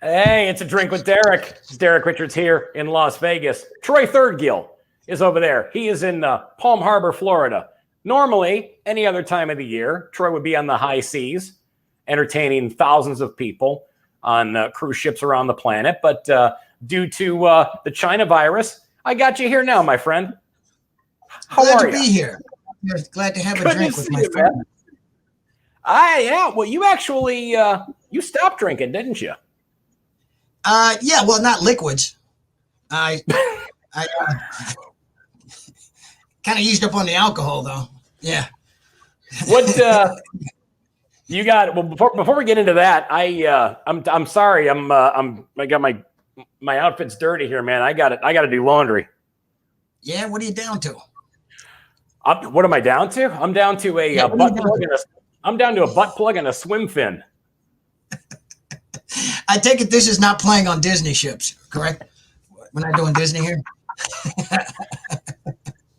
Hey, it's a drink with Derek. It's Derek Richards here in Las Vegas. Troy Thirdgill is over there. He is in Palm Harbor, Florida. Normally, any other time of the year, Troy would be on the high seas, entertaining thousands of people on cruise ships around the planet. But due to the China virus, I got you here now, my friend. How glad are to you? Be here. Glad to have Good a drink with my friend. Man. Yeah. Well, you actually you stopped drinking, didn't you? Yeah. Well, not liquids. I kind of eased up on the alcohol, though. Yeah. What you got? Well, before we get into that, I'm sorry. I got my outfit's dirty here, man. I got to do laundry. Yeah. What are you down to? What am I down to? I'm down to a butt plug I'm down to a butt plug and a swim fin. I take it this is not playing on Disney ships, correct? We're not doing Disney here.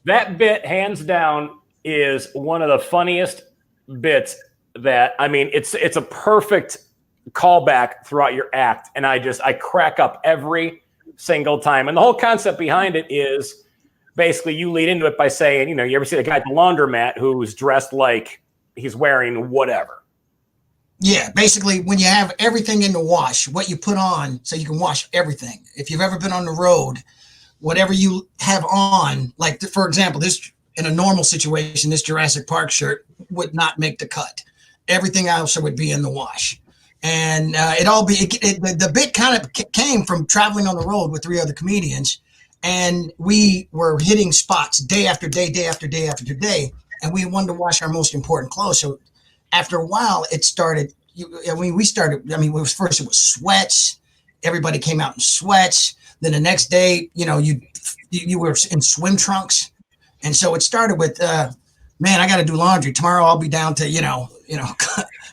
That bit, hands down, is one of the funniest bits that, I mean, it's a perfect callback throughout your act. And I crack up every single time. And the whole concept behind it is basically you lead into it by saying, you ever see the guy at the laundromat who's dressed like he's wearing whatever. Yeah, basically when you have everything in the wash, what you put on so you can wash everything. If you've ever been on the road, whatever you have on, like for example, this in a normal situation, this Jurassic Park shirt would not make the cut. Everything else would be in the wash. And the bit kind of came from traveling on the road with three other comedians. And we were hitting spots day after day, day after day after day. And we wanted to wash our most important clothes. So after a while, it started. It was sweats. Everybody came out in sweats. Then the next day, you were in swim trunks. And so it started with, man, I got to do laundry. Tomorrow I'll be down to,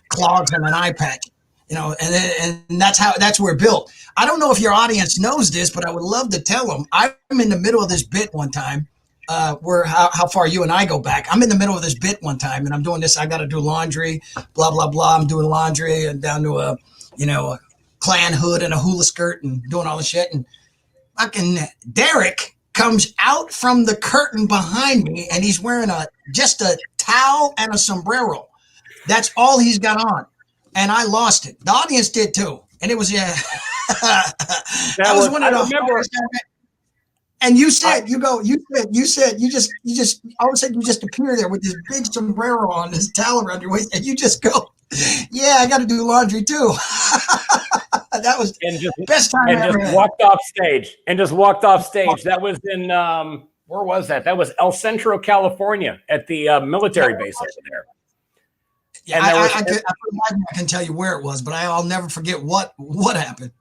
clogs and an eye pack, and that's where it built. I don't know if your audience knows this, but I would love to tell them. I'm in the middle of this bit one time. How far you and I go back. I'm in the middle of this bit one time and I'm doing this. I got to do laundry, blah, blah, blah. I'm doing laundry and down to a clan hood and a hula skirt and doing all the shit. And fucking Derek comes out from the curtain behind me and he's wearing just a towel and a sombrero. That's all he's got on. And I lost it. The audience did too. And it was, that was one of the hardest. And you said, all of a sudden you just appear there with this big sombrero on, this towel around your waist, and you just go, yeah, I got to do laundry too. That was the best time ever. And walked off stage. That was in, where was that? That was El Centro, California at the military base over there. Yeah, I can tell you where it was, but I'll never forget what happened.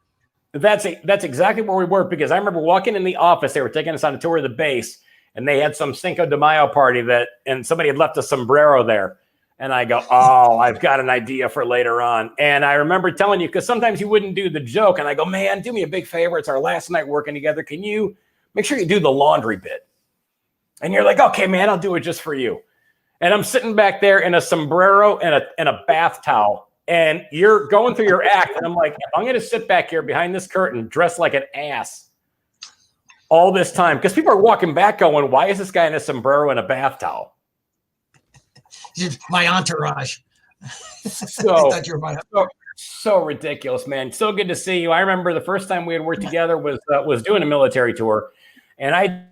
That's exactly where we were, because I remember walking in the office. They were taking us on a tour of the base, and they had some Cinco de Mayo party and somebody had left a sombrero there. And I go, oh, I've got an idea for later on. And I remember telling you, because sometimes you wouldn't do the joke, and I go, man, do me a big favor. It's our last night working together. Can you make sure you do the laundry bit? And you're like, okay, man, I'll do it just for you. And I'm sitting back there in a sombrero and a bath towel. And you're going through your act, and I'm like, I'm going to sit back here behind this curtain dressed like an ass all this time. Because people are walking back going, why is this guy in a sombrero and a bath towel? My entourage. So ridiculous, man. So good to see you. I remember the first time we had worked together was doing a military tour. And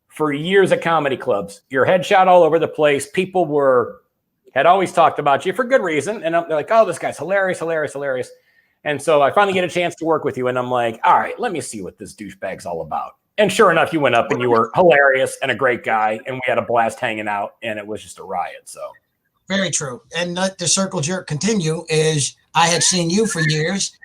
for years at comedy clubs, your headshot all over the place. People had always talked about you for good reason. And they're like, oh, this guy's hilarious. And so I finally get a chance to work with you. And I'm like, all right, let me see what this douchebag's all about. And sure enough, you went up and you were hilarious and a great guy. And we had a blast hanging out. And it was just a riot. So very true. And let the circle jerk continue is I had seen you for years.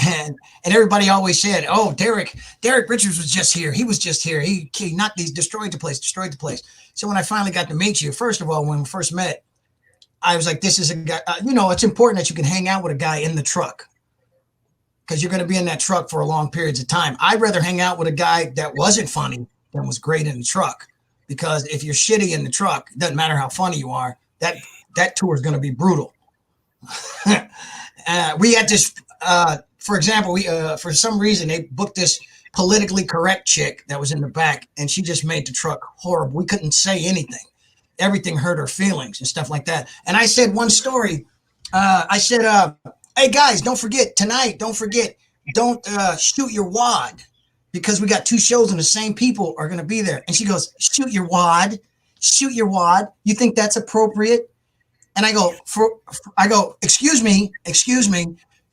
And everybody always said, oh, Derek Richards was just here. He was just here. He knocked these, destroyed the place. So when I finally got to meet you, first of all, when we first met, I was like, this is a guy, it's important that you can hang out with a guy in the truck because you're going to be in that truck for a long periods of time. I'd rather hang out with a guy that wasn't funny than was great in the truck, because if you're shitty in the truck, it doesn't matter how funny you are, that tour is going to be brutal. We had this for example, we for some reason they booked this politically correct chick that was in the back, and she just made the truck horrible. We couldn't say anything. Everything hurt her feelings and stuff like that. And I said one story. I said, hey guys, don't forget tonight. Don't forget, don't shoot your wad, because we got 2 shows and the same people are going to be there. And she goes, shoot your wad, shoot your wad. You think that's appropriate? And I go, excuse me.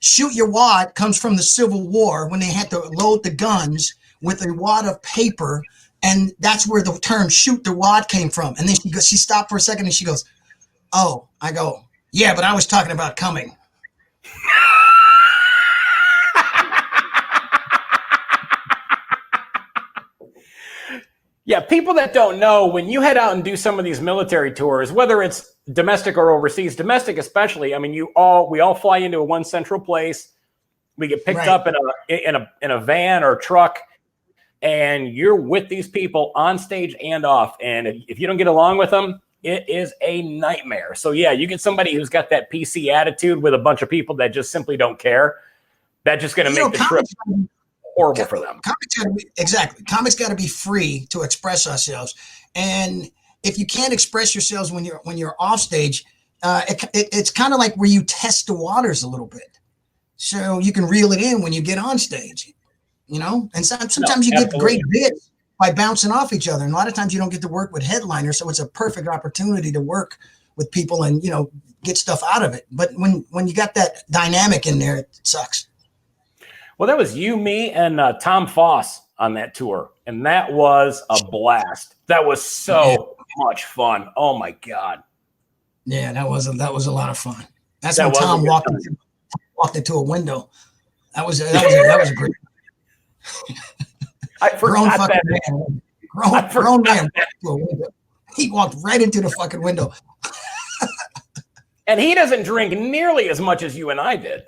Shoot your wad comes from the Civil War when they had to load the guns with a wad of paper. And that's where the term shoot the wad came from. And then she stopped for a second and she goes, oh, I go, yeah, but I was talking about coming. Yeah, people that don't know, when you head out and do some of these military tours, whether it's domestic or overseas, domestic especially, I mean, we all fly into one central place. We get picked up in a van or truck, and you're with these people on stage and off. And if you don't get along with them, it is a nightmare. So yeah, you get somebody who's got that PC attitude with a bunch of people that just simply don't care. That's just going to make the trip horrible for them. Comics got to be free to express ourselves. And if you can't express yourselves when you're off stage, it's kind of like where you test the waters a little bit, so you can reel it in when you get on stage, and sometimes you get great bits by bouncing off each other. And a lot of times you don't get to work with headliners. So it's a perfect opportunity to work with people and, get stuff out of it. But when you got that dynamic in there, it sucks. Well, that was you, me, and Tom Foss on that tour. And that was a blast. That was so much fun. Oh my God. Yeah, that was a lot of fun. That's when Tom walked into a window. That was a great. I forgot that. Grown man walked into a window. He walked right into the fucking window. And he doesn't drink nearly as much as you and I did.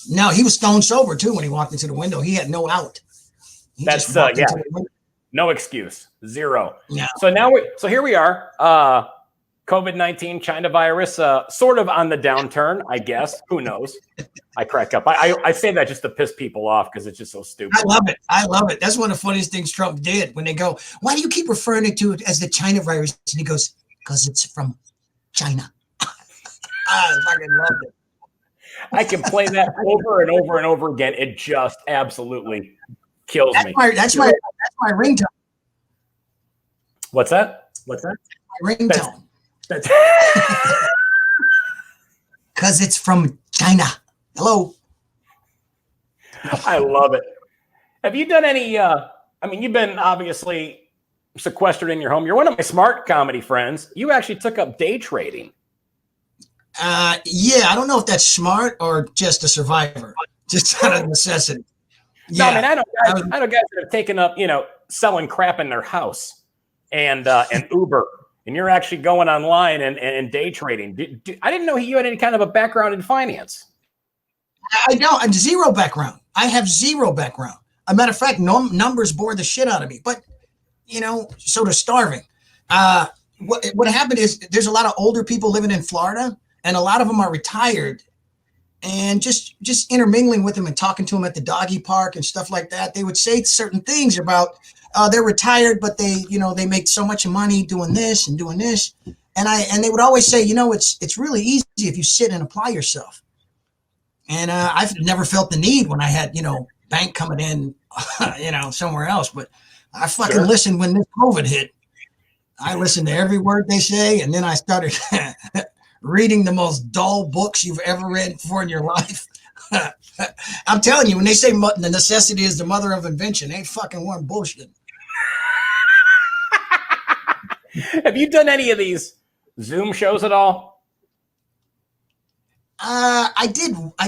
No, he was stone sober too when he walked into the window. He had no out. That's no excuse. Zero. Yeah. So here we are. COVID-19, China virus, sort of on the downturn, I guess. Who knows? I crack up. I say that just to piss people off because it's just so stupid. I love it. That's one of the funniest things Trump did when they go, why do you keep referring to it as the China virus? And he goes, because it's from China. I fucking love it. I can play that over and over and over again. It just absolutely kills me. That's my ringtone. What's that? My ringtone. That's because it's from China. Hello. I love it. Have you done any? You've been obviously sequestered in your home. You're one of my smart comedy friends. You actually took up day trading. Yeah, I don't know if that's smart or just a survivor, just out of necessity. Yeah. No, I know guys that have taken up, selling crap in their house and Uber, and you're actually going online and day trading. I didn't know you had any kind of a background in finance. I don't. I'm zero background. I have zero background. As a matter of fact, numbers bore the shit out of me. But so they're starving. What happened is there's a lot of older people living in Florida, and a lot of them are retired. And just intermingling with them and talking to them at the doggy park and stuff like that, they would say certain things about they're retired, but they make so much money doing this and doing this. And they would always say, it's really easy if you sit and apply yourself. And I've never felt the need when I had, bank coming in, somewhere else. But I fucking listened when this COVID hit. I listened to every word they say, and then I started reading the most dull books you've ever read before in your life. I'm telling you, when they say the necessity is the mother of invention, they fucking weren't bullshit. Have you done any of these Zoom shows at all? I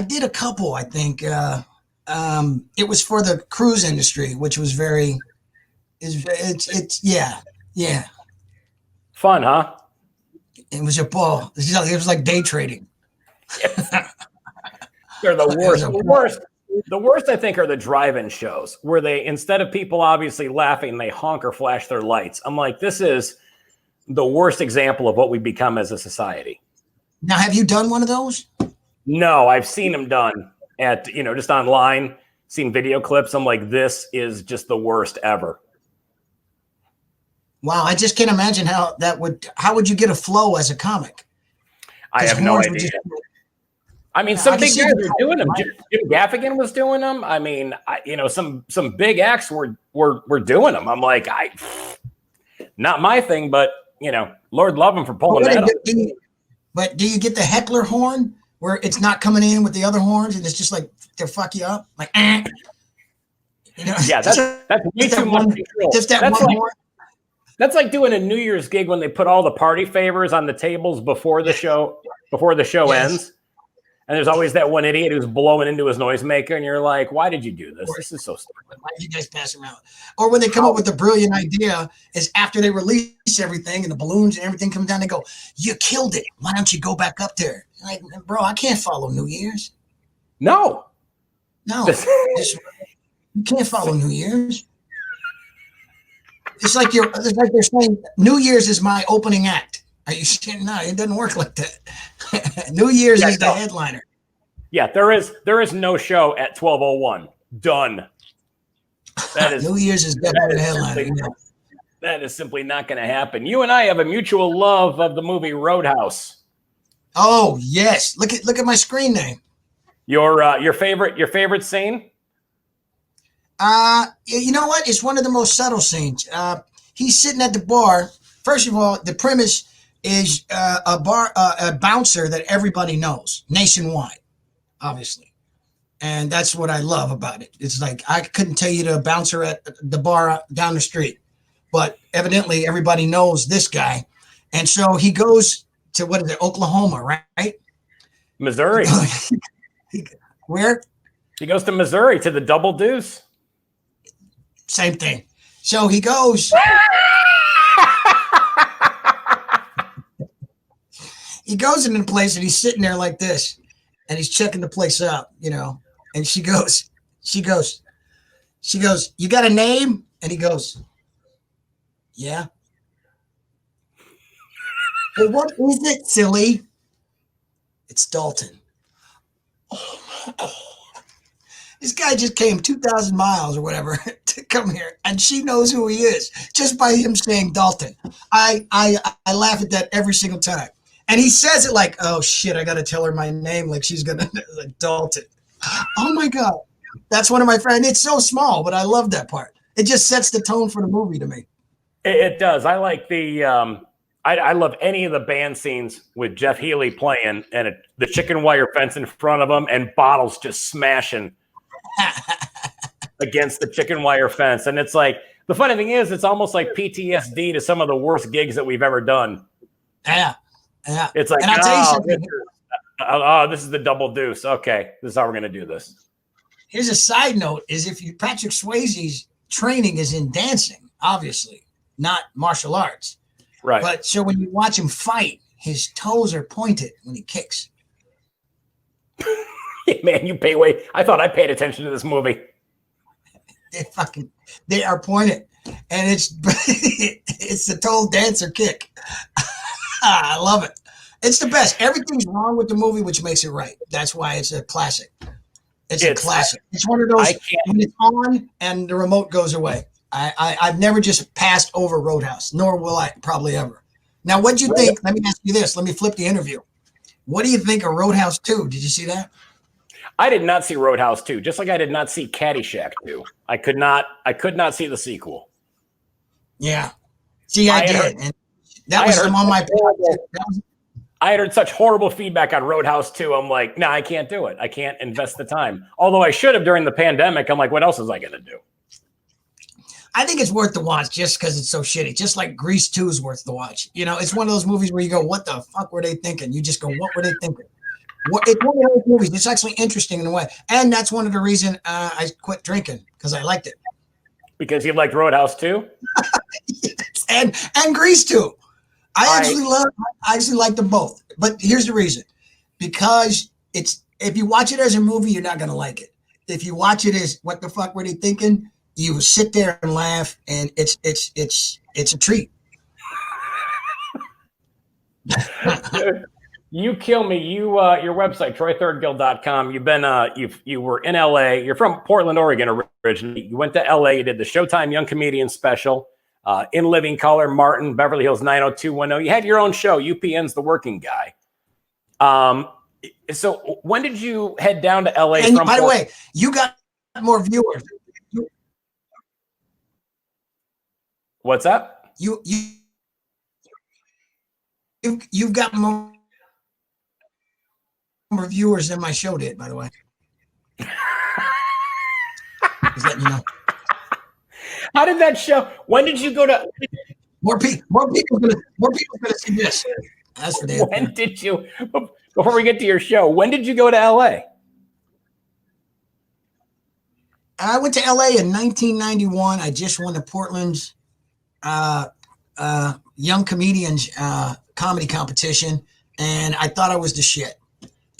did a couple, I think. It was for the cruise industry, which was yeah. Fun, huh? It was a ball. It was like day trading. They're the worst. The worst, I think, are the drive-in shows where they, instead of people obviously laughing, they honk or flash their lights. I'm like, this is the worst example of what we become as a society. Now, have you done one of those? No, I've seen them done. at, just online, seen video clips. I'm like, this is just the worst ever. Wow, I just can't imagine how would you get a flow as a comic? I have no idea. Some big guys were doing them. Jim Gaffigan was doing them. I mean, some big acts were doing them. I'm like, not my thing, but Lord love him for pulling that up. But do you get the heckler horn where it's not coming in with the other horns and it's just like to fuck you up? Like, yeah, that's way too much control. Just that one horn. That's like doing a New Year's gig when they put all the party favors on the tables before the show ends. And there's always that one idiot who's blowing into his noisemaker, and you're like, why did you do this? This is so stupid. Why did you guys pass around? Or when they come up with a brilliant idea is after they release everything and the balloons and everything comes down, they go, you killed it. Why don't you go back up there? Like, bro, I can't follow New Year's. No. You can't follow New Year's. It's like they're saying New Year's is my opening act. Are you saying no? It doesn't work like that. New Year's is the headliner. Yeah, there is no show at 12:01. Done. That is New Year's is definitely the headliner. That is simply not going to happen. You and I have a mutual love of the movie Roadhouse. Oh yes, look at my screen name. Your favorite scene? You know what? It's one of the most subtle scenes. He's sitting at the bar. First of all, the premise is a bouncer that everybody knows nationwide, obviously. And that's what I love about it. It's like, I couldn't tell you the bouncer at the bar down the street, but evidently everybody knows this guy. And so he goes to, what is it, Oklahoma, right? Missouri. Where? He goes to Missouri, to the Double Deuce. Same thing. So he goes. He goes into the place and he's sitting there like this, and he's checking the place out, And she goes, you got a name? And he goes, yeah. Well, what is it, silly? It's Dalton. Oh my God. This guy just came 2,000 miles or whatever to come here, and she knows who he is just by him saying Dalton. I laugh at that every single time. And he says it like, oh shit, I got to tell her my name. Like she's going to, like, Dalton. Oh my God. That's one of my friends. It's so small, but I love that part. It just sets the tone for the movie to me. It does. I like I love any of the band scenes with Jeff Healey playing and the chicken wire fence in front of him and bottles just smashing against the chicken wire fence. And it's like, the funny thing is, it's almost like PTSD to some of the worst gigs that we've ever done. Yeah. Yeah. It's like, and I'll tell you something. This is the Double Deuce. Okay. This is how we're going to do this. Here's a side note is Patrick Swayze's training is in dancing, obviously, not martial arts. Right. But so when you watch him fight, his toes are pointed when he kicks. Man, I thought I paid attention to this movie. They are pointed, and it's it's the toe dancer kick. I love it. It's the best. Everything's wrong with the movie, which makes it right. That's why it's a classic. It's a classic. It's one of those when it's on and the remote goes away. I've never just passed over Roadhouse, nor will I probably ever. Now, what'd you think? Let me ask you this. Let me flip the interview. What do you think of Roadhouse 2? Did you see that? I did not see Roadhouse 2, just like I did not see Caddyshack 2. I could not see the sequel. Yeah. See, I did. And that was on my page. I had heard such horrible feedback on Roadhouse 2. I'm like, no, I can't do it. I can't invest the time. Although I should have during the pandemic. I'm like, what else is I going to do? I think it's worth the watch just because it's so shitty. Just like Grease 2 is worth the watch. It's one of those movies where you go, what the fuck were they thinking? You just go, what were they thinking? It's one of those movies. It's actually interesting in a way. And that's one of the reasons I quit drinking, because I liked it. Because you liked Roadhouse 2? Yes, and Grease 2. I actually like them both. But here's the reason. Because if you watch it as a movie, you're not going to like it. If you watch it as what the fuck were they thinking, you sit there and laugh, and it's a treat. You kill me. Your website, TroyThirdgill.com. You've been, you were in LA. You're from Portland, Oregon originally. You went to LA. You did the Showtime Young Comedian special, In Living Color, Martin, Beverly Hills 90210. You had your own show, UPN's The Working Guy. So when did you head down to LA? And by the way, you got more viewers. What's that? You've got more viewers than my show did, by the way. Just letting you know. How did that show? When did you go to? More people gonna see this. As for that, when did you? Before we get to your show, when did you go to LA? I went to LA in 1991. I just won the Portland's young comedians comedy competition, and I thought I was the shit.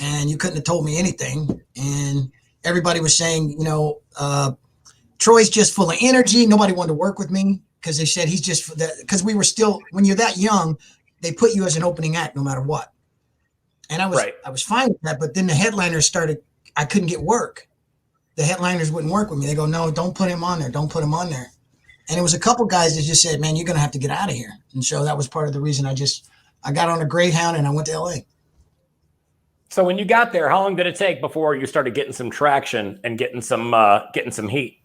And you couldn't have told me anything. And everybody was saying, Troy's just full of energy. Nobody wanted to work with me because they said he's just because we were still, when you're that young, they put you as an opening act no matter what. And I was fine with that. But then the headliners started, I couldn't get work. The headliners wouldn't work with me. They go, no, don't put him on there. Don't put him on there. And it was a couple guys that just said, man, you're going to have to get out of here. And so that was part of the reason I got on a Greyhound and I went to LA. So when you got there, how long did it take before you started getting some traction and getting some heat?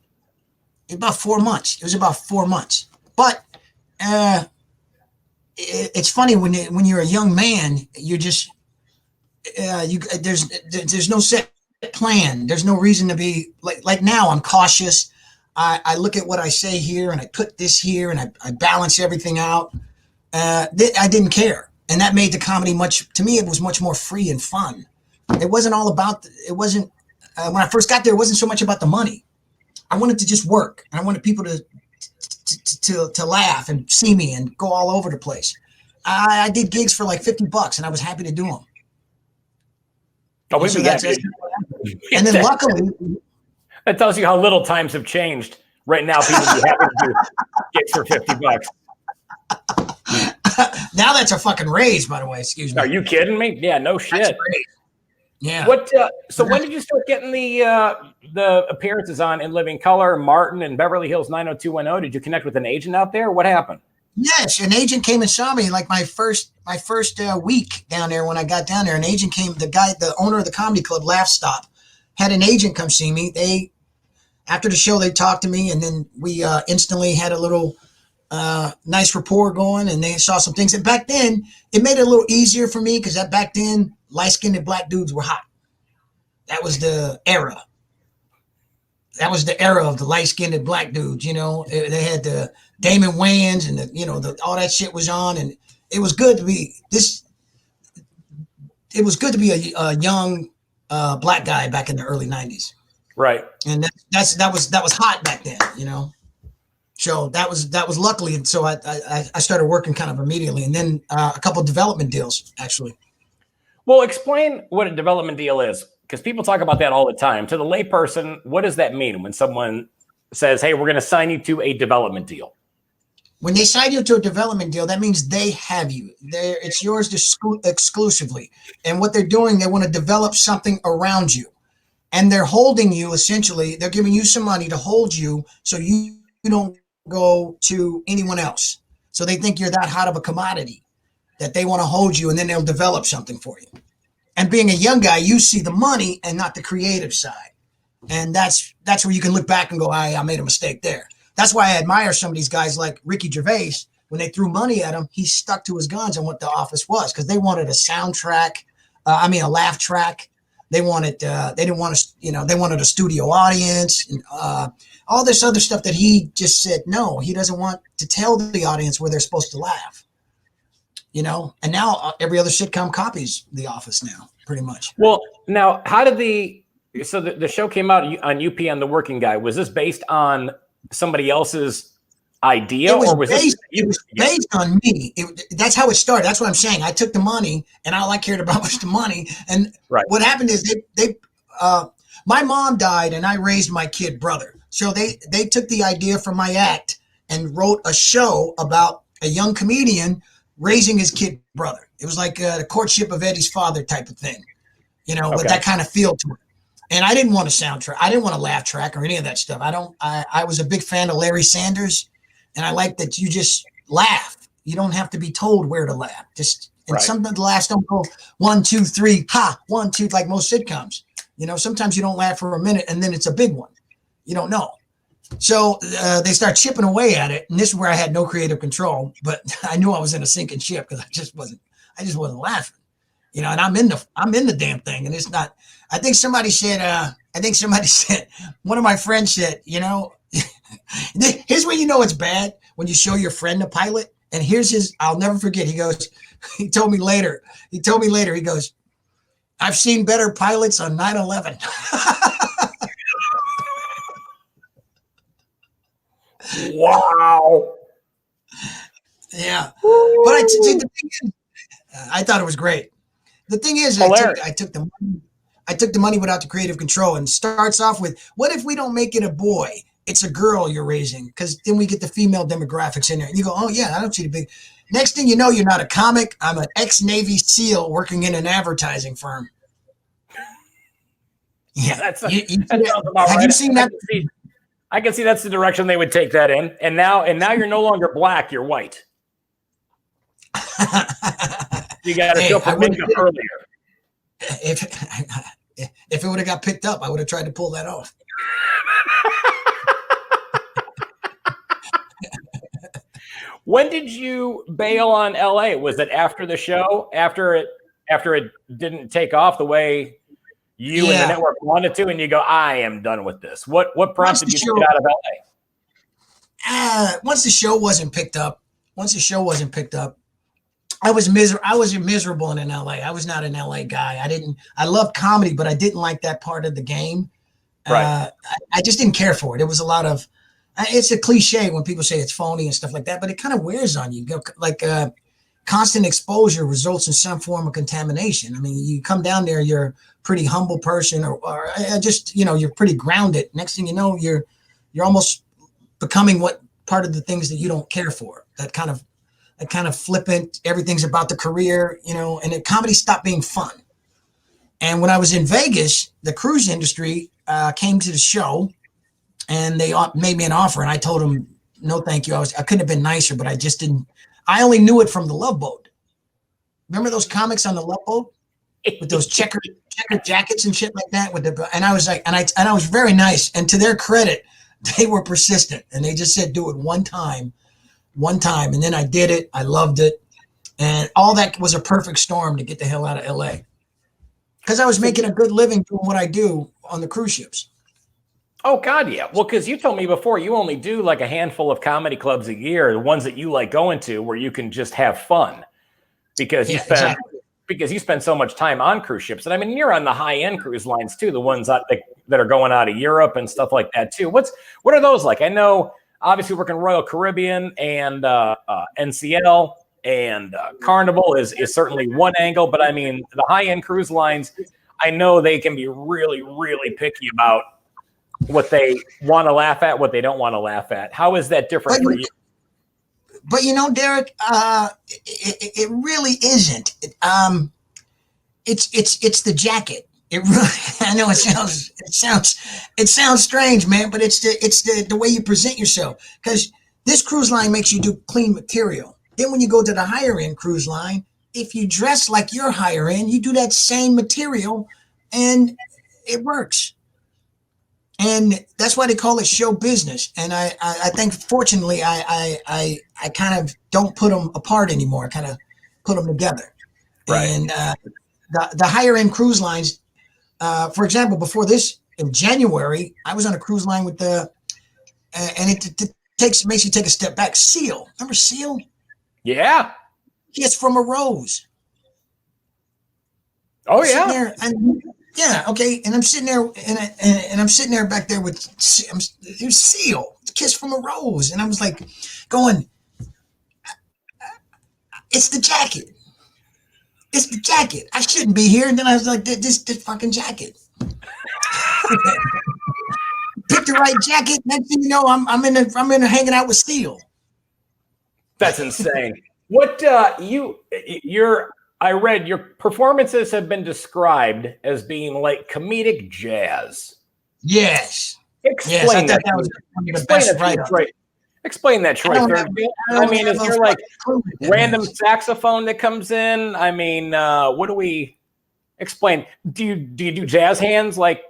About 4 months. It was about 4 months. But it's funny when you're a young man, you're just there's no set plan. There's no reason to be like now. I'm cautious. I look at what I say here and I put this here and I balance everything out. I didn't care. And that made the comedy to me, it was much more free and fun. It wasn't all about, when I first got there, it wasn't so much about the money. I wanted to just work. I wanted people to laugh and see me and go all over the place. I did gigs for like $50 and I was happy to do them. Oh, so and then luckily. That tells you how little times have changed. Right now, people would be happy to do gigs for $50. Now that's a fucking raise, by the way. Excuse me. Are you kidding me? Yeah, no shit. Yeah. What? So when did you start getting the appearances on In Living Color, Martin, and Beverly Hills 90210? Did you connect with an agent out there? What happened? Yes, an agent came and saw me like my first week down there. When I got down there, an agent came. The owner of the comedy club, Laugh Stop, had an agent come see me. After the show, they talked to me, and then we instantly had a little nice rapport going, and they saw some things. And back then, it made it a little easier for me because back then, light-skinned black dudes were hot. That was the era. That was the era of the light-skinned black dudes. They had the Damon Wayans and all that shit was on, and it was good to be this. It was good to be a young black guy back in the early '90s. Right. And that was hot back then. So that was luckily. And so I started working kind of immediately, and then a couple of development deals actually. Well, explain what a development deal is, because people talk about that all the time. To the layperson, what does that mean when someone says, hey, we're going to sign you to a development deal? When they sign you to a development deal, that means they have you. It's yours exclusively. And what they're doing, they want to develop something around you. And they're holding you, essentially. They're giving you some money to hold you so you don't go to anyone else. So they think you're that hot of a commodity that they want to hold you, and then they'll develop something for you. And being a young guy, you see the money and not the creative side. And that's where you can look back and go, I made a mistake there. That's why I admire some of these guys like Ricky Gervais. When they threw money at him, he stuck to his guns on what The Office was, because they wanted a soundtrack, a laugh track. They wanted, they wanted a studio audience and all this other stuff that he just said, no, he doesn't want to tell the audience where they're supposed to laugh. And now every other sitcom copies The Office now, pretty much. Well, now how did the show came out on UPN, The Working Guy? Was this based on somebody else's idea, or was it was based on me? That's how it started. That's what I'm saying. I took the money, and all I cared about was the money. And what happened is my mom died, and I raised my kid brother. So they took the idea from my act and wrote a show about a young comedian raising his kid brother. It was like the courtship of Eddie's father type of thing, with that kind of feel to it. And I didn't want a soundtrack. I didn't want a laugh track or any of that stuff. I was a big fan of Larry Sanders, and I like that you just laugh. You don't have to be told where to laugh. Sometimes the laughs don't go 1, 2, 3, ha, 1, 2, like most sitcoms. Sometimes you don't laugh for a minute and then it's a big one. You don't know. So they start chipping away at it, and this is where I had no creative control. But I knew I was in a sinking ship because I just wasn't laughing. And I'm in the damn thing, and it's not. I think somebody said. One of my friends said, here's when you know it's bad, when you show your friend a pilot, and here's his. I'll never forget. He told me later. He goes, I've seen better pilots on 9/11. Wow. Yeah. But I thought it was great. The thing is, I took the money without the creative control, and starts off with, what if we don't make it a boy? It's a girl you're raising, because then we get the female demographics in there. And you go, oh yeah, I don't see the big. Next thing you know, you're not a comic. I'm an ex-Navy SEAL working in an advertising firm. Yeah. That sounds about right. You seen that? I can see that's the direction they would take that in. And now you're no longer black, you're white. You got to show from earlier. If it would have got picked up, I would have tried to pull that off. When did you bail on LA? Was it after the show? After it didn't take off the way you and the network wanted to, and you go, I am done with this. What prompted you to get out of LA? Once the show wasn't picked up, I was miserable in LA. I was not an LA guy. I loved comedy, but I didn't like that part of the game. Right. I just didn't care for it. It was a lot of, it's a cliche when people say it's phony and stuff like that, but it kind of wears on you. Constant exposure results in some form of contamination. I mean, you come down there, you're a pretty humble person, or just, you're pretty grounded. Next thing you know, you're almost becoming what part of the things that you don't care for. That kind of flippant, everything's about the career, and the comedy stopped being fun. And when I was in Vegas, the cruise industry came to the show, and they made me an offer, and I told them, no, thank you. I couldn't have been nicer, but I just didn't. I only knew it from the Love Boat. Remember those comics on the Love Boat with those checkered jackets and shit like that? And I was like, and I was very nice. And to their credit, they were persistent, and they just said, do it one time. And then I did it. I loved it. And all that was a perfect storm to get the hell out of LA. Because I was making a good living doing what I do on the cruise ships. Oh, God, yeah. Well, because you told me before you only do like a handful of comedy clubs a year, the ones that you like going to where you can just have fun because you spend so much time on cruise ships. And I mean, you're on the high-end cruise lines too, the ones that are going out of Europe and stuff like that too. What are those like? I know obviously working Royal Caribbean and NCL and Carnival is certainly one angle, but I mean, the high-end cruise lines, I know they can be really, really picky about what they want to laugh at, what they don't want to laugh at. How is that different for you? But Derek, it really isn't. It's the jacket. It really, I know it sounds strange, man, but it's the way you present yourself. Because this cruise line makes you do clean material. Then when you go to the higher end cruise line, if you dress like you're higher end, you do that same material, and it works. And that's why they call it show business. And I think, fortunately, I kind of don't put them apart anymore. I kind of put them together. Right. And the higher end cruise lines, for example, before this, in January, I was on a cruise line with and it makes you take a step back. Seal. Remember Seal? Yeah. Kiss from a Rose. Oh, yeah. Yeah, okay, and I'm sitting there, and I'm sitting there back there with there's Seal, Kiss from a Rose, and I was like, going, it's the jacket, I shouldn't be here. And then I was like, this fucking jacket. Pick the right jacket. Next thing you know, I'm in hanging out with Seal. That's insane. What I read your performances have been described as being like comedic jazz. Yes. Explain Yes, I that. thought that was one of the Explain best that, write-ups. Troy. Explain that, Troy. I mean, is there like random saxophone that comes in? I mean, what do we explain? Do you do jazz hands like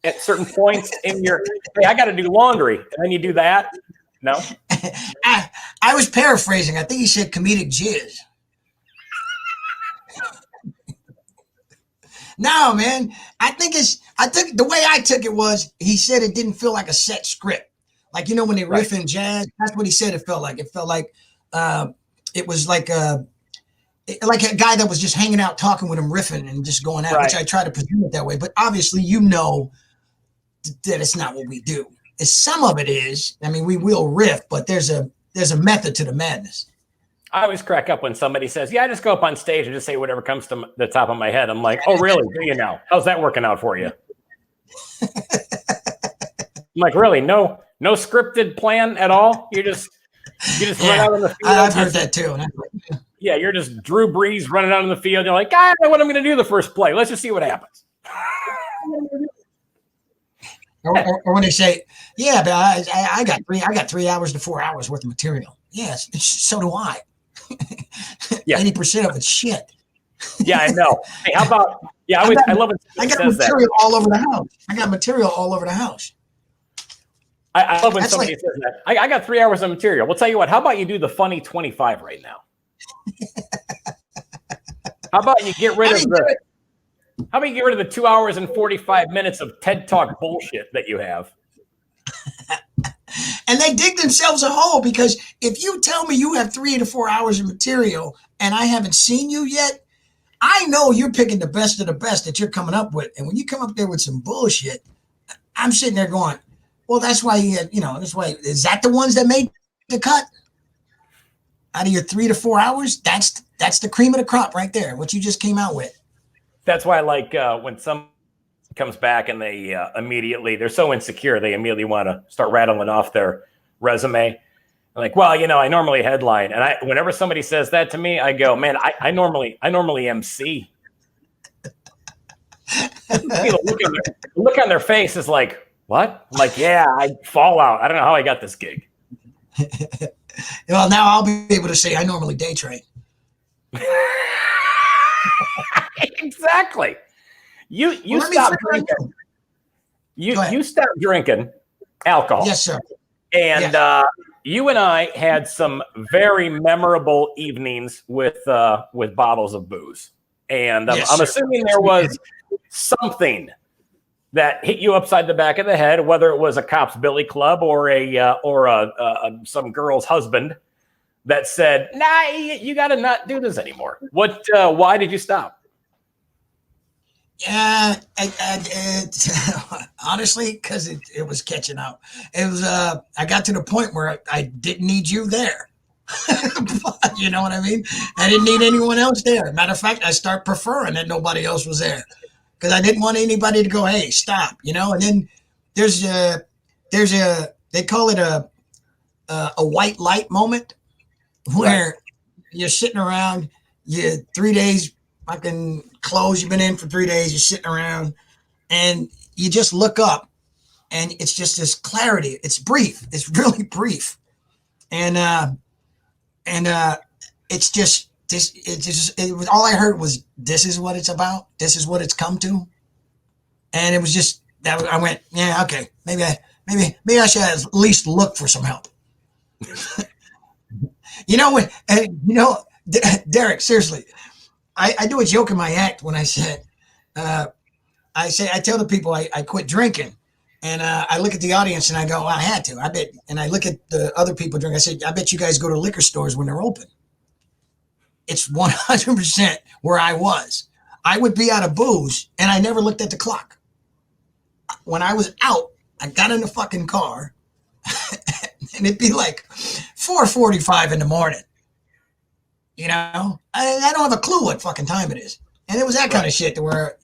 at certain points in your? Hey, I got to do laundry, and then you do that. No, I was paraphrasing. I think he said comedic jizz. No, man. I think the way I took it was he said it didn't feel like a set script. Like, when they riff in jazz, that's what he said it felt like. It felt like it was like a guy that was just hanging out talking with him, riffing and just going out, which I try to present it that way. But obviously, that it's not what we do. Some of it is. I mean, we will riff, but there's a method to the madness. I always crack up when somebody says, "Yeah, I just go up on stage and just say whatever comes to the top of my head." I'm like, "Oh, really? Do you know? How's that working out for you?" I'm like, "Really? No scripted plan at all? You just run out on the field." I've heard that too. Yeah, you're just Drew Brees running out on the field. You're like, "I know what I'm going to do the first play. Let's just see what happens." Or when they say, "Yeah, but I got 3 hours to 4 hours worth of material." Yes, so do I. Yeah, 80% of it's shit. Yeah, I know. Hey, how about? Yeah, I love it. I got material all over the house. I love when somebody says that. I got 3 hours of material. We'll tell you what. How about you do the funny 25 right now? How about you get rid of the? How about you get rid of the 2 hours and 45 minutes of TED Talk bullshit that you have? And they dig themselves a hole, because if you tell me you have 3 to 4 hours of material and I haven't seen you yet, I know you're picking the best of the best that you're coming up with. And when you come up there with some bullshit, I'm sitting there going, well, that's why that's why. Is that the ones that made the cut? Out of your 3 to 4 hours, that's the cream of the crop right there, what you just came out with. That's why I like when some comes back and they they're so insecure, they immediately want to start rattling off their resume. I'm like, well, I normally headline. And whenever somebody says that to me, I go, man, I normally MC. The look on their face is like, what? I'm like, yeah, I fall out. I don't know how I got this gig. Well, now I'll be able to say I normally day trade. Exactly. You stop drinking. You stop drinking alcohol. Yes, sir. And you and I had some very memorable evenings with bottles of booze. And I'm assuming there was something that hit you upside the back of the head, whether it was a cop's billy club or some girl's husband that said, "Nah, you got to not do this anymore." Why did you stop? Yeah, honestly, because it was catching up. It was I got to the point where I didn't need you there. You know what I mean? I didn't need anyone else there. Matter of fact, I start preferring that nobody else was there, because I didn't want anybody to go, "Hey, stop," And then there's they call it a white light moment, where you're sitting around, 3 days fucking clothes, you've been in for 3 days, you're sitting around, and you just look up, and it's just this clarity. It's brief. It's really brief, and it's just this. It was all I heard was, "This is what it's about. This is what it's come to," and it was just that. I went, "Yeah, okay, maybe I should at least look for some help." Derek, seriously. I do a joke in my act when I said, I tell the people I quit drinking, and I look at the audience and I go, well, I had to. I bet. And I look at the other people drink. I said, I bet you guys go to liquor stores when they're open. It's 100% where I was. I would be out of booze, and I never looked at the clock. When I was out, I got in the fucking car, and it'd be like 4:45 in the morning. I don't have a clue what fucking time it is. And it was that kind of shit to where,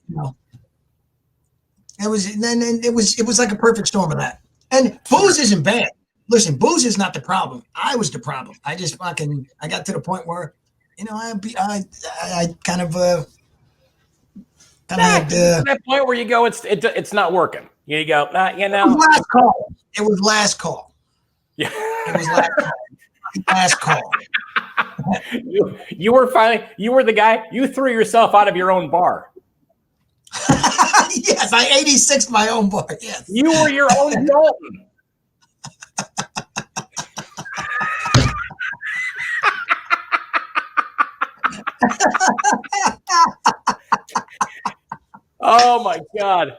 it was like a perfect storm of that. And booze isn't bad. Listen, booze is not the problem. I was the problem. I got to the point where You know, I kind of Nah, to that point where you go, it's not working. You go, nah, you know. It was last call. It was last call. Yeah. It was last call. Last call. You were finally, you were the guy, you threw yourself out of your own bar. Yes, I 86 my own bar. Yes. You were your own Dalton. Oh my God.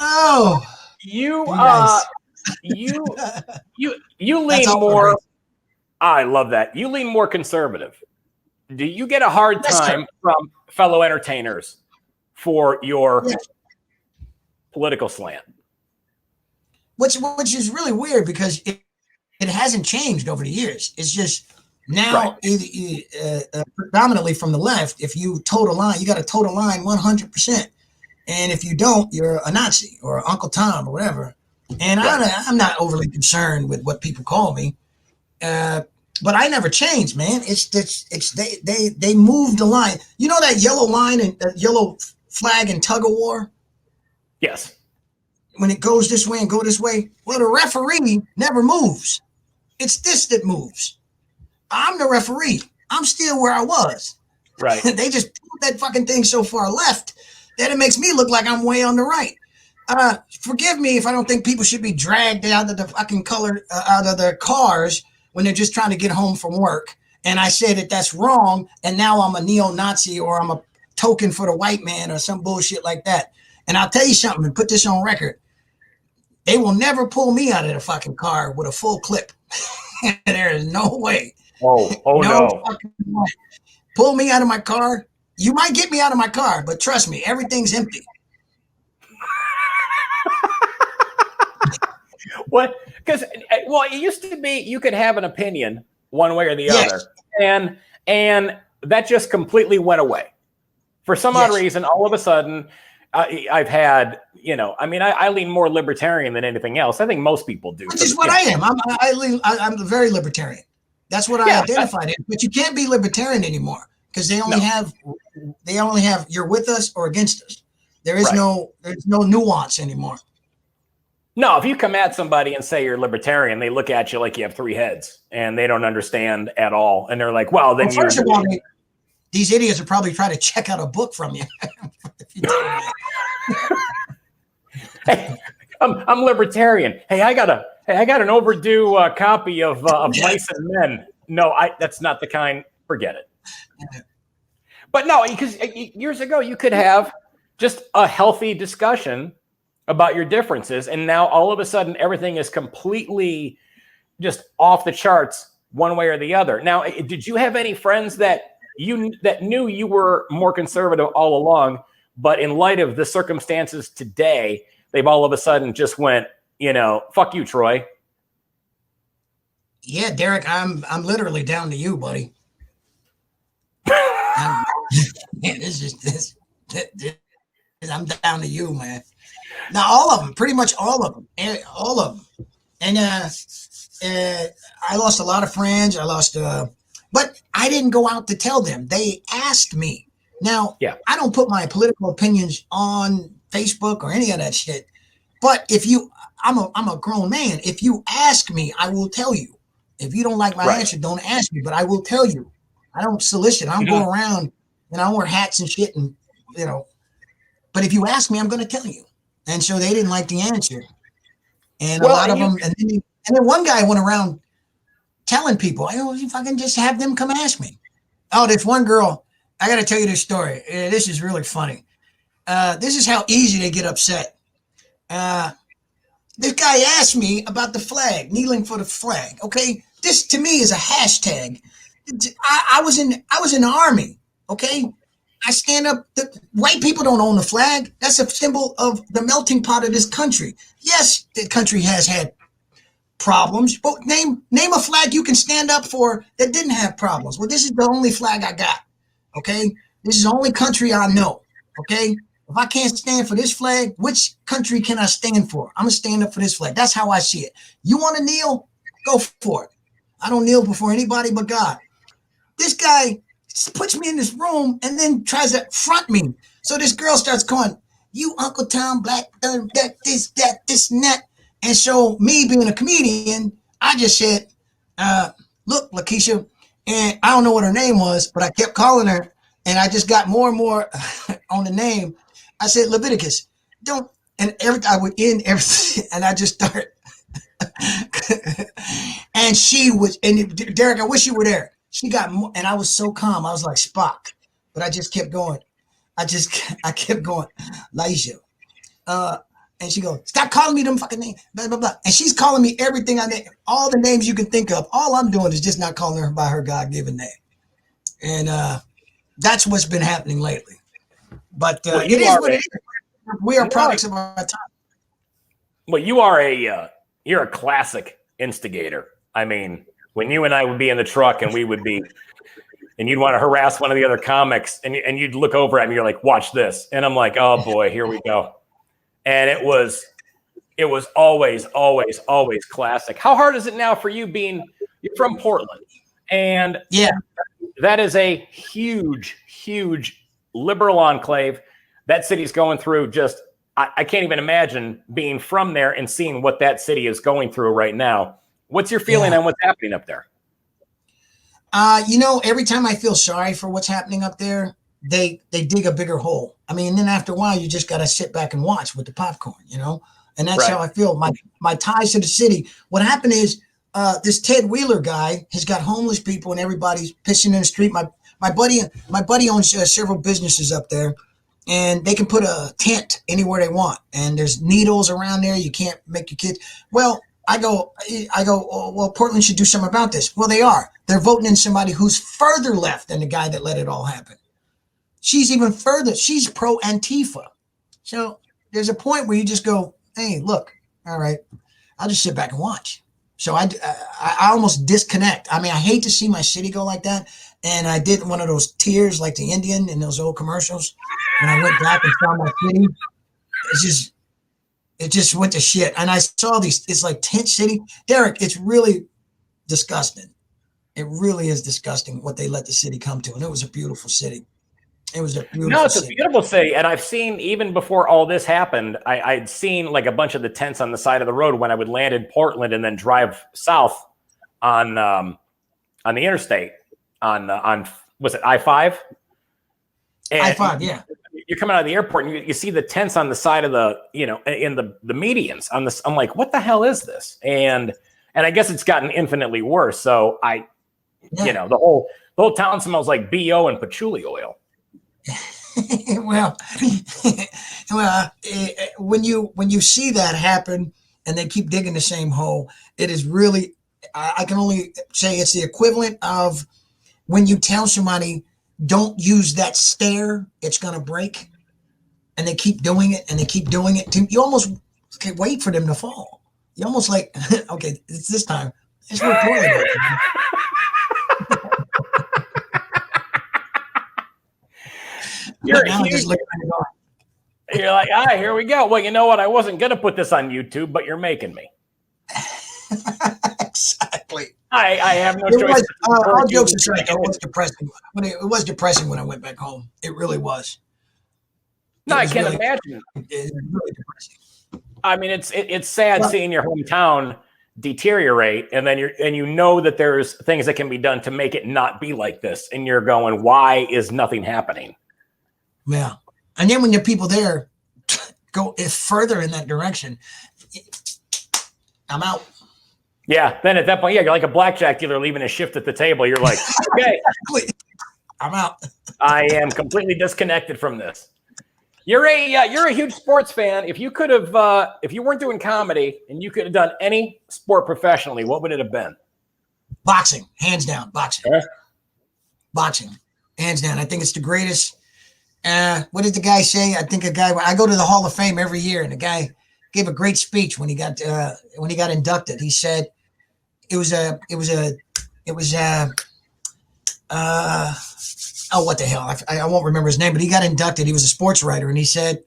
Oh, you nice. you lean more. I love that. You lean more conservative. Do you get a hard time from fellow entertainers for your political slant? Which is really weird because it hasn't changed over the years. It's just now predominantly from the left. If you toe the line, you got to toe the line 100%. And if you don't, you're a Nazi or Uncle Tom or whatever. And I'm not overly concerned with what people call me. But I never changed, man. It's they moved the line. You know that yellow line and that yellow flag in tug of war? Yes. When it goes this way and go this way, well, the referee never moves. It's this that moves. I'm the referee. I'm still where I was. Right. They just put that fucking thing so far left that it makes me look like I'm way on the right. Forgive me if I don't think people should be dragged out of the fucking out of their cars when they're just trying to get home from work. And I say that that's wrong. And now I'm a neo-Nazi or I'm a token for the white man or some bullshit like that. And I'll tell you something and put this on record. They will never pull me out of the fucking car with a full clip. There is no way. Oh no. Pull me out of my car. You might get me out of my car, but trust me, everything's empty. What? Because it used to be you could have an opinion one way or the other, and that just completely went away for some odd reason. All of a sudden, I've had, I lean more libertarian than anything else. I think most people do. Which is what I am. I'm very libertarian. That's what I identified in. But you can't be libertarian anymore because they only have you're with us or against us. There's no nuance anymore. No, if you come at somebody and say you're libertarian, they look at you like you have three heads and they don't understand at all. And they're like, well, then first of all, these idiots are probably trying to check out a book from you. Hey, I'm libertarian. Hey, I got an overdue copy of Mice and Men. No, that's not the kind. Forget it. But no, because years ago you could have just a healthy discussion about your differences, and now all of a sudden everything is completely just off the charts one way or the other. Now, did you have any friends that knew you were more conservative all along, but in light of the circumstances today, they've all of a sudden just went, fuck you, Troy? Yeah, Derek, I'm literally down to you, buddy. I'm down to you, man. Now, all of them, pretty much all of them. And I lost a lot of friends. But I didn't go out to tell them. They asked me. Now, I don't put my political opinions on Facebook or any of that shit. But I'm a grown man. If you ask me, I will tell you. If you don't like my answer, don't ask me. But I will tell you. I don't solicit. I don't go around and I wear hats and shit and But if you ask me, I'm going to tell you. And so they didn't like the answer. And a lot of them, and then one guy went around telling people, if I can just have them come ask me. Oh, there's one girl. I got to tell you this story. This is really funny. This is how easy they get upset. This guy asked me about the flag, kneeling for the flag. Okay. This to me is a hashtag. I was in the army. Okay. I stand up. White people don't own the flag. That's a symbol of the melting pot of this country. Yes, the country has had problems, but name a flag you can stand up for that didn't have problems. Well, this is the only flag I got. Okay, this is the only country I know. Okay, if I can't stand for this flag, which country can I stand for? I'm gonna stand up for this flag. That's how I see it. You want to kneel? Go for it. I don't kneel before anybody but God. This guy puts me in this room and then tries to front me. So this girl starts calling, you Uncle Tom, black, that, this, and that. And so me being a comedian, I just said, look, Lakeisha, and I don't know what her name was, but I kept calling her, and I just got more and more on the name. I said, Leviticus, don't, and I would end everything, and I just started. And she was, and Derek, I wish you were there. She got more, and I was so calm. I was like Spock, but I just kept going. I kept going, Laisha. And she goes, stop calling me them fucking names, blah, blah, blah. And she's calling me everything I name, all the names you can think of. All I'm doing is just not calling her by her God-given name. And that's what's been happening lately. But it is what it is. We are products of our time. Well, you're a classic instigator. I mean, when you and I would be in the truck and we would be, and you'd want to harass one of the other comics and you'd look over at me, you're like, watch this. And I'm like, oh boy, here we go. And it was always, always, always classic. How hard is it now for you you're from Portland? And yeah, that is a huge, huge liberal enclave. That city's going through I can't even imagine being from there and seeing what that city is going through right now. What's your feeling on what's happening up there? Every time I feel sorry for what's happening up there, they dig a bigger hole. I mean, and then after a while, you just got to sit back and watch with the popcorn, and that's how I feel. My ties to the city. What happened is this Ted Wheeler guy has got homeless people and everybody's pissing in the street. My buddy owns several businesses up there, and they can put a tent anywhere they want. And there's needles around there. You can't make your kids. Well, I go, well, Portland should do something about this. Well, they are. They're voting in somebody who's further left than the guy that let it all happen. She's even further. She's pro Antifa. So there's a point where you just go, hey, look, all right, I'll just sit back and watch. So I almost disconnect. I mean, I hate to see my city go like that. And I did one of those tears like the Indian in those old commercials. When I went back and saw my city, it just went to shit. And I saw it's like tent city. Derek, it's really disgusting. It really is disgusting what they let the city come to. And it was a beautiful city. It was a beautiful No, it's a beautiful city. And I've seen, even before all this happened, I'd seen like a bunch of the tents on the side of the road when I would land in Portland and then drive south on the interstate on was it I-5? I-5, yeah. You're coming out of the airport and you see the tents on the side of the, in the medians on this. I'm like, what the hell is this? And I guess it's gotten infinitely worse. So the whole town smells like BO and patchouli oil. well, when you see that happen and they keep digging the same hole, it is really, I can only say it's the equivalent of when you tell somebody, don't use that stair, it's going to break. And they keep doing it and they keep doing it. You almost can wait for them to fall. You almost like, okay, it's this time. It's recorded. You're like, here we go. Well, you know what? I wasn't going to put this on YouTube, but you're making me. Exactly. I have no choice. All jokes aside, it was depressing. It was depressing when I went back home. It really was. No, I can't imagine. It's really depressing. I mean, it's sad seeing your hometown deteriorate, and then you know that there's things that can be done to make it not be like this, and you're going, why is nothing happening? Yeah, and then when the people there go further in that direction, I'm out. Yeah, then at that point, you're like a blackjack dealer leaving a shift at the table. You're like, okay, I'm out. I am completely disconnected from this. You're a huge sports fan. If you could have, if you weren't doing comedy and you could have done any sport professionally, what would it have been? Boxing, hands down. Boxing, boxing, hands down. I think it's the greatest. What did the guy say? I think I go to the Hall of Fame every year, and the guy gave a great speech when he got inducted. He said what the hell? I won't remember his name, but he got inducted. He was a sports writer, and he said,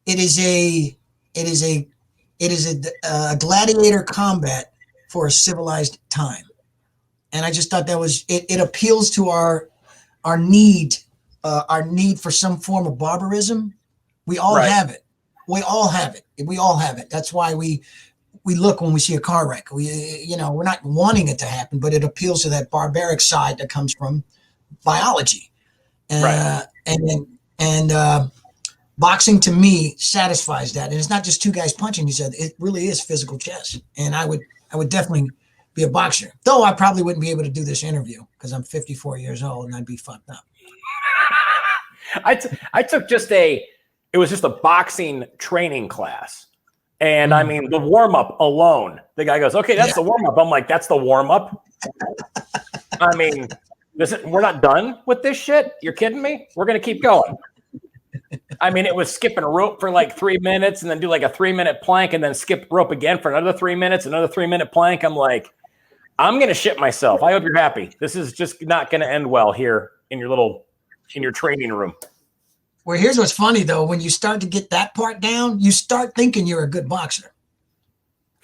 it is a gladiator combat for a civilized time. And I just thought that was it appeals to our need for some form of barbarism. We all Right. have it. We all have it. We all have it. That's why we look when we see a car wreck. We're not wanting it to happen, but it appeals to that barbaric side that comes from biology. Right. And boxing to me satisfies that. And it's not just two guys punching each other. It really is physical chess. And I would definitely be a boxer, though I probably wouldn't be able to do this interview because I'm 54 years old and I'd be fucked up. I took it was just a boxing training class. And I mean, the warm up alone, the guy goes, okay, that's the warm up. I'm like, that's the warm up. I mean, we're not done with this shit. You're kidding me? We're going to keep going. I mean, it was skipping a rope for like 3 minutes and then do like a 3-minute plank and then skip rope again for another 3 minutes, another 3-minute plank. I'm like, I'm going to shit myself. I hope you're happy. This is just not going to end well here in your training room. Well, here's what's funny, though. When you start to get that part down, you start thinking you're a good boxer.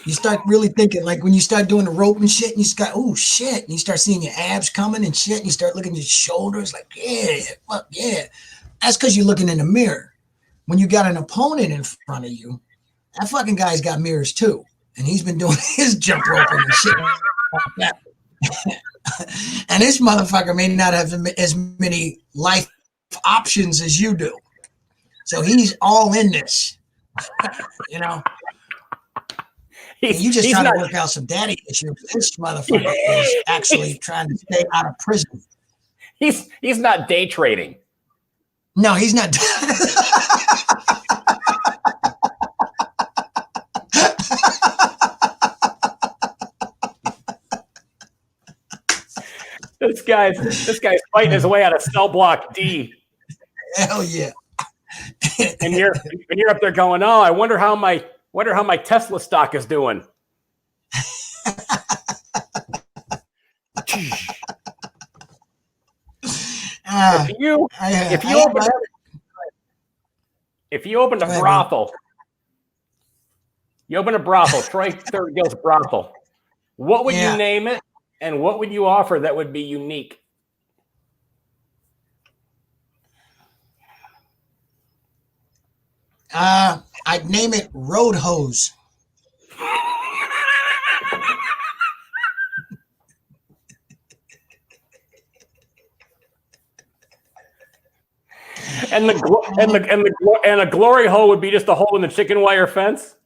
You start really thinking, like when you start doing the rope and shit, and you start, oh, shit. And you start seeing your abs coming and shit. And you start looking at your shoulders like, yeah, fuck yeah. That's because you're looking in the mirror. When you got an opponent in front of you, that fucking guy's got mirrors too. And he's been doing his jump roping and shit like that. And this motherfucker may not have as many life options as you do. So he's all in this. You just trying to work out some daddy issues. This motherfucker is actually trying to stay out of prison. He's not day trading. No, he's not. This guy's fighting his way out of cell block D. Hell yeah. And you're up there going, oh, I wonder how my Tesla stock is doing. If you opened a brothel, Troy Thirdgill's brothel, what would you name it, and what would you offer that would be unique? I'd name it Roadhouse. And the glory hole would be just a hole in the chicken wire fence.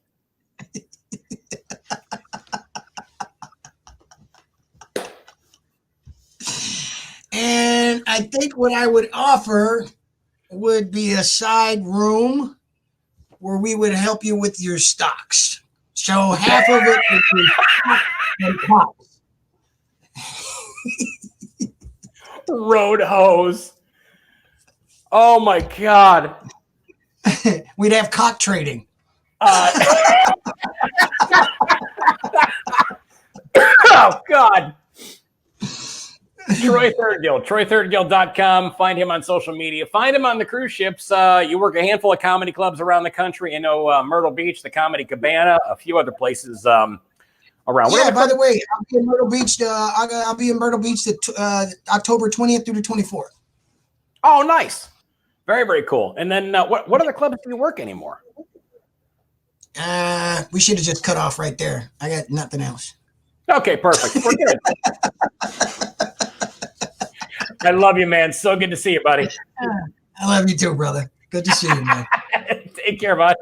And I think what I would offer would be a side room where we would help you with your stocks. So half of it would be stock and pops. Roadhouse. Oh my God. We'd have cock trading. Oh God. Troy Thirdgill, TroyThirdgill.com. Find him on social media. Find him on the cruise ships. You work a handful of comedy clubs around the country. I know Myrtle Beach, the Comedy Cabana, a few other places around. Yeah, by the way, I'll be in Myrtle Beach. I'll be in Myrtle Beach October 20th through the 24th. Oh, nice. Very, very cool. And then what other clubs do you work anymore? We should have just cut off right there. I got nothing else. Okay, perfect. We're good. I love you, man. So good to see you, buddy. I love you too, brother. Good to see you, man. Take care, bud.